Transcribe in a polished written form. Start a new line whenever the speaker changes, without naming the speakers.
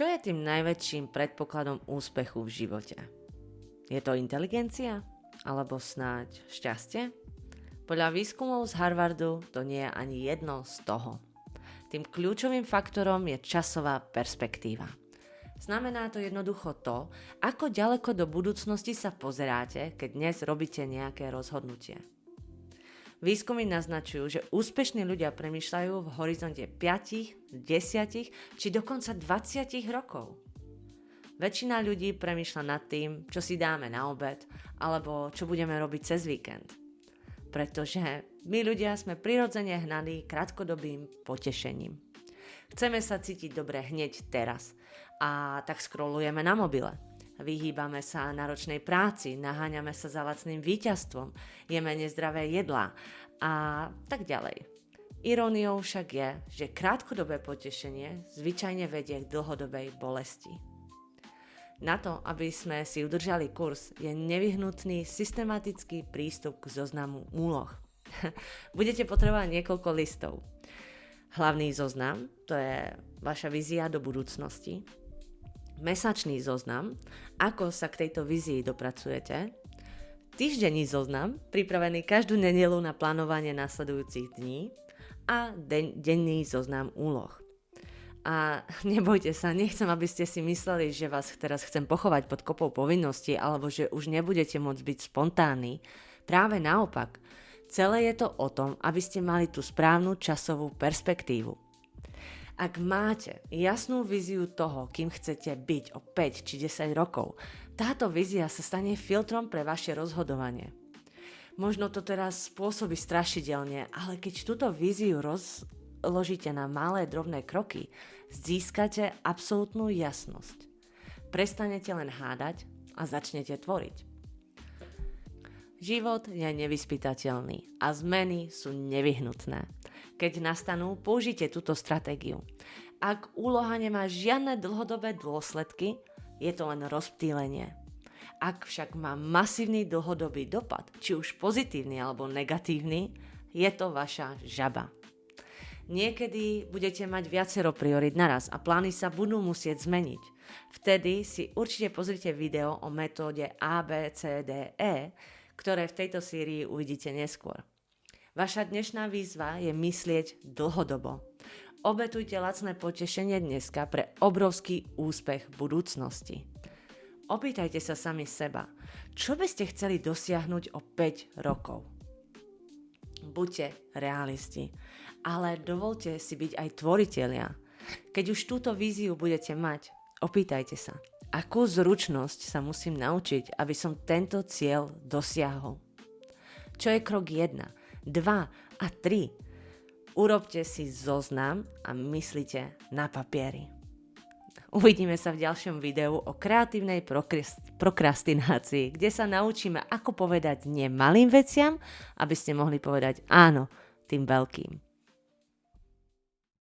Čo je tým najväčším predpokladom úspechu v živote? Je to inteligencia? Alebo snáď šťastie? Podľa výskumov z Harvardu to nie je ani jedno z toho. Tým kľúčovým faktorom je časová perspektíva. Znamená to jednoducho to, ako ďaleko do budúcnosti sa pozeráte, keď dnes robíte nejaké rozhodnutie. Výskumy naznačujú, že úspešní ľudia premýšľajú v horizonte 5, 10 či dokonca 20 rokov. Väčšina ľudí premýšľa nad tým, čo si dáme na obed alebo čo budeme robiť cez víkend. Pretože my ľudia sme prirodzene hnaní krátkodobým potešením. Chceme sa cítiť dobre hneď teraz a tak scrollujeme na mobile. Vyhýbame sa náročnej práci, naháňame sa za lacným víťazstvom, jeme nezdravé jedlá a tak ďalej. Iróniou však je, že krátkodobé potešenie zvyčajne vedie k dlhodobej bolesti. Na to, aby sme si udržali kurz, je nevyhnutný systematický prístup k zoznamu úloh. Budete potrebovať niekoľko listov. Hlavný zoznam, to je vaša vízia do budúcnosti. Mesačný zoznam, ako sa k tejto vízii dopracujete. Týždenný zoznam, pripravený každú nedeľu na plánovanie nasledujúcich dní. A denný zoznam úloh. A nebojte sa, nechcem, aby ste si mysleli, že vás teraz chcem pochovať pod kopou povinností alebo že už nebudete môcť byť spontánni. Práve naopak, celé je to o tom, aby ste mali tú správnu časovú perspektívu. Ak máte jasnú víziu toho, kým chcete byť o 5 či 10 rokov, táto vízia sa stane filtrom pre vaše rozhodovanie. Možno to teraz spôsobí strašidelne, ale keď túto víziu rozložíte na malé drobné kroky, získate absolútnu jasnosť. Prestanete len hádať a začnete tvoriť. Život je nevyspytateľný a zmeny sú nevyhnutné. Keď nastanú, použite túto stratégiu. Ak úloha nemá žiadne dlhodobé dôsledky, je to len rozptýlenie. Ak však má masívny dlhodobý dopad, či už pozitívny alebo negatívny, je to vaša žaba. Niekedy budete mať viacero priorit naraz a plány sa budú musieť zmeniť. Vtedy si určite pozrite video o metóde ABCDE, ktoré v tejto sérii uvidíte neskôr. Vaša dnešná výzva je myslieť dlhodobo. Obetujte lacné potešenie dneska pre obrovský úspech v budúcnosti. Opýtajte sa sami seba, čo by ste chceli dosiahnuť o 5 rokov. Buďte realisti, ale dovolte si byť aj tvoritelia. Keď už túto víziu budete mať, opýtajte sa, akú zručnosť sa musím naučiť, aby som tento cieľ dosiahol. Čo je krok 1, 2 a 3? Urobte si zoznam a myslite na papieri. Uvidíme sa v ďalšom videu o kreatívnej prokrastinácii, kde sa naučíme, ako povedať nie malým veciam, aby ste mohli povedať áno tým veľkým.